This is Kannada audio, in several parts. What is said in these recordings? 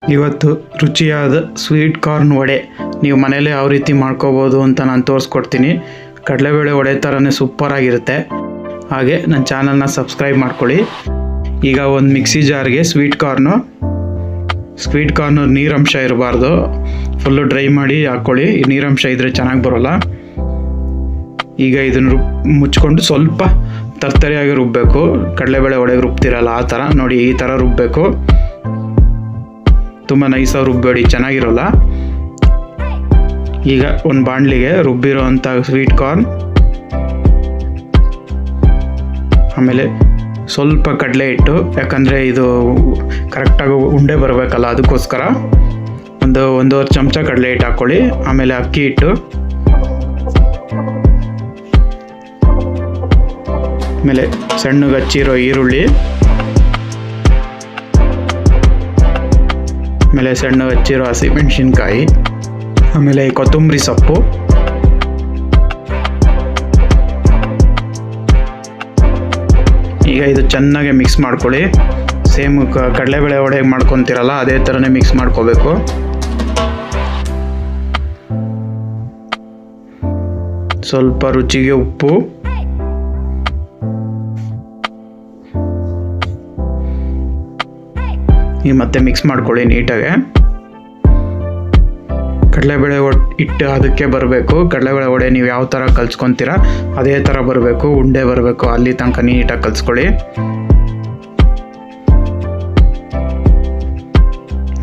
ಇವತ್ತು ರುಚಿಯಾದ ಸ್ವೀಟ್ ಕಾರ್ನ್ ವಡೆ ನೀವು ಮನೇಲಿ ಯಾವ ರೀತಿ ಮಾಡ್ಕೋಬೋದು ಅಂತ ನಾನು ತೋರಿಸ್ಕೊಡ್ತೀನಿ. ಕಡಲೆಬೇಳೆ ವಡೆ ಥರನೇ ಸೂಪರಾಗಿರುತ್ತೆ. ಹಾಗೆ ನನ್ನ ಚಾನಲ್ನ ಸಬ್ಸ್ಕ್ರೈಬ್ ಮಾಡ್ಕೊಳ್ಳಿ. ಈಗ ಒಂದು ಮಿಕ್ಸಿ ಜಾರ್ಗೆ ಸ್ವೀಟ್ ಕಾರ್ನು ನೀರಂಶ ಇರಬಾರ್ದು, ಫುಲ್ಲು ಡ್ರೈ ಮಾಡಿ ಹಾಕ್ಕೊಳ್ಳಿ. ನೀರಂಶ ಇದ್ದರೆ ಚೆನ್ನಾಗಿ ಬರೋಲ್ಲ. ಈಗ ಇದನ್ನು ಮುಚ್ಕೊಂಡು ಸ್ವಲ್ಪ ತರ್ತರಿಯಾಗಿ ರುಬ್ಬಬೇಕು. ಕಡಲೆಬೇಳೆ ವಡೆಗೆ ರುಬ್ತಿರಲ್ಲ ಆ ಥರ ನೋಡಿ, ಈ ಥರ ರುಬ್ಬಬೇಕು. ತುಂಬ ನೈಸಾಗಿ ರುಬ್ಬೇಡಿ, ಚೆನ್ನಾಗಿರೋಲ್ಲ. ಈಗ ಒಂದು ಬಾಣಲಿಗೆ ರುಬ್ಬಿರೋ ಅಂಥ ಸ್ವೀಟ್ ಕಾರ್ನ್, ಆಮೇಲೆ ಸ್ವಲ್ಪ ಕಡಲೆ ಹಿಟ್ಟು, ಯಾಕಂದರೆ ಇದು ಕರೆಕ್ಟಾಗಿ ಉಂಡೆ ಬರಬೇಕಲ್ಲ, ಅದಕ್ಕೋಸ್ಕರ ಒಂದೂವರೆ ಚಮಚ ಕಡಲೆ ಹಿಟ್ಟು ಹಾಕ್ಕೊಳ್ಳಿ. ಆಮೇಲೆ ಅಕ್ಕಿ ಹಿಟ್ಟು, ಆಮೇಲೆ ಸಣ್ಣಗೆ ಹಚ್ಚಿರೋ ಈರುಳ್ಳಿ, ಆಮೇಲೆ ಸಣ್ಣಗೆ ಹಚ್ಚಿರೋ ಹಸಿಮೆಣಸಿನ್ಕಾಯಿ, ಆಮೇಲೆ ಕೊತ್ತಂಬರಿ ಸೊಪ್ಪು, ಈಗ ಇದು ಚೆನ್ನಾಗಿ ಮಿಕ್ಸ್ ಮಾಡ್ಕೊಳ್ಳಿ. ಸೇಮ್ ಕಡಲೆಬೇಳೆ ವಡೆಗೆ ಮಾಡ್ಕೊತೀರಲ್ಲ ಅದೇ ಥರನೇ ಮಿಕ್ಸ್ ಮಾಡ್ಕೋಬೇಕು. ಸ್ವಲ್ಪ ರುಚಿಗೆ ಉಪ್ಪು, ಈಗ ಮತ್ತೆ ಮಿಕ್ಸ್ ಮಾಡ್ಕೊಳ್ಳಿ ನೀಟಾಗೆ. ಕಡಲೆಬೇಳೆ ಹಿಟ್ಟು ಅದಕ್ಕೆ ಬರಬೇಕು. ಕಡಲೆಬೇಳೆ ವಡೆ ನೀವು ಯಾವ ಥರ ಕಲ್ಸ್ಕೊತೀರ ಅದೇ ಥರ ಬರಬೇಕು, ಉಂಡೆ ಬರಬೇಕು, ಅಲ್ಲಿ ತನಕ ನೀಟಾಗಿ ಕಲಿಸ್ಕೊಳ್ಳಿ.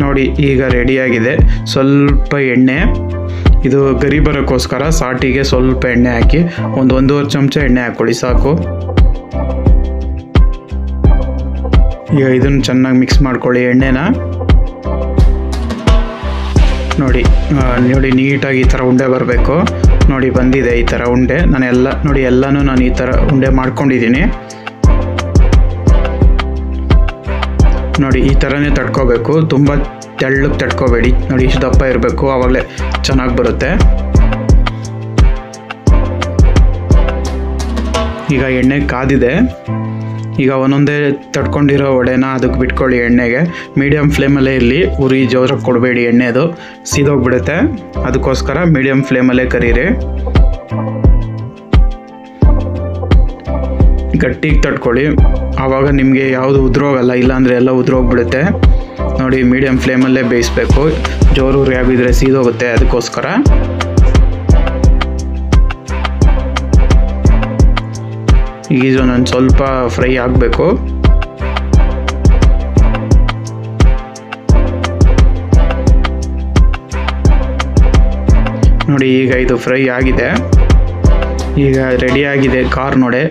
ನೋಡಿ ಈಗ ರೆಡಿಯಾಗಿದೆ. ಸ್ವಲ್ಪ ಎಣ್ಣೆ, ಇದು ಗರಿ ಬರೋಕ್ಕೋಸ್ಕರ ಸಾಟಿಗೆ ಸ್ವಲ್ಪ ಎಣ್ಣೆ ಹಾಕಿ ಒಂದೂವರೆ ಚಮಚ ಎಣ್ಣೆ ಹಾಕ್ಕೊಳ್ಳಿ ಸಾಕು. ಈಗ ಇದನ್ನು ಚೆನ್ನಾಗಿ ಮಿಕ್ಸ್ ಮಾಡ್ಕೊಳ್ಳಿ ಎಣ್ಣೆನ. ನೋಡಿ ನೀಟಾಗಿ ಈ ಥರ ಉಂಡೆ ಬರಬೇಕು. ನೋಡಿ ಬಂದಿದೆ ಈ ಥರ ಉಂಡೆ. ಎಲ್ಲನೂ ನಾನು ಈ ಥರ ಉಂಡೆ ಮಾಡ್ಕೊಂಡಿದ್ದೀನಿ. ನೋಡಿ ಈ ಥರನೇ ತಡ್ಕೋಬೇಕು, ತುಂಬ ತೆಳ್ಳಗೆ ತಡ್ಕೋಬೇಡಿ. ನೋಡಿ ಇಷ್ಟು ದಪ್ಪ ಇರಬೇಕು, ಆವಾಗಲೇ ಚೆನ್ನಾಗಿ ಬರುತ್ತೆ. ಈಗ ಎಣ್ಣೆ ಕಾದಿದೆ. ಈಗ ಒಂದೊಂದೇ ತಡ್ಕೊಂಡಿರೋ ವಡೆನ ಅದಕ್ಕೆ ಬಿಟ್ಕೊಳ್ಳಿ ಎಣ್ಣೆಗೆ. ಮೀಡಿಯಮ್ ಫ್ಲೇಮಲ್ಲೇ ಇರಲಿ, ಉರಿ ಜೋರಾಗಿ ಕೊಡಬೇಡಿ, ಎಣ್ಣೆದು ಸೀದೋಗ್ಬಿಡುತ್ತೆ. ಅದಕ್ಕೋಸ್ಕರ ಮೀಡಿಯಮ್ ಫ್ಲೇಮಲ್ಲೇ ಕರೀರಿ. ಗಟ್ಟಿಗೆ ತಡ್ಕೊಳ್ಳಿ, ಆವಾಗ ನಿಮಗೆ ಯಾವುದು ಉದುರೋಗಲ್ಲ, ಇಲ್ಲಾಂದರೆ ಎಲ್ಲ ಉದುರೋಗ್ಬಿಡುತ್ತೆ. ನೋಡಿ ಮೀಡಿಯಮ್ ಫ್ಲೇಮಲ್ಲೇ ಬೇಯಿಸ್ಬೇಕು, ಜೋರು ಉರಿ ಆಗಿದ್ರೆ ಸೀದೋಗುತ್ತೆ. ಅದಕ್ಕೋಸ್ಕರ ಈಗ ಇದು ನಾನು ಸ್ವಲ್ಪ ಫ್ರೈ ಆಗಬೇಕು. ನೋಡಿ ಈಗ ಇದು ಫ್ರೈ ಆಗಿದೆ. ಈಗ ರೆಡಿಯಾಗಿದೆ ಕಾರ್ನ್ ವಡೆ.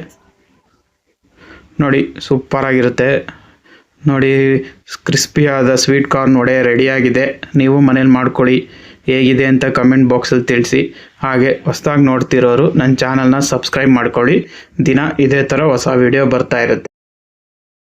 ನೋಡಿ ಸೂಪರಾಗಿರುತ್ತೆ. ನೋಡಿ ಕ್ರಿಸ್ಪಿಯಾದ ಸ್ವೀಟ್ ಕಾರ್ನ್ ವಡೆ ರೆಡಿಯಾಗಿದೆ. ನೀವು ಮನೇಲಿ ಮಾಡ್ಕೊಳ್ಳಿ, ಹೇಗಿದೆ ಅಂತ ಕಮೆಂಟ್ ಬಾಕ್ಸಲ್ಲಿ ತಿಳಿಸಿ. ಹಾಗೆ ಹೊಸದಾಗಿ ನೋಡ್ತಿರೋರು ನನ್ನ ಚಾನಲ್ನ ಸಬ್ಸ್ಕ್ರೈಬ್ ಮಾಡ್ಕೊಳ್ಳಿ. ದಿನ ಇದೇ ಥರ ಹೊಸ ವಿಡಿಯೋ ಬರ್ತಾ ಇರುತ್ತೆ.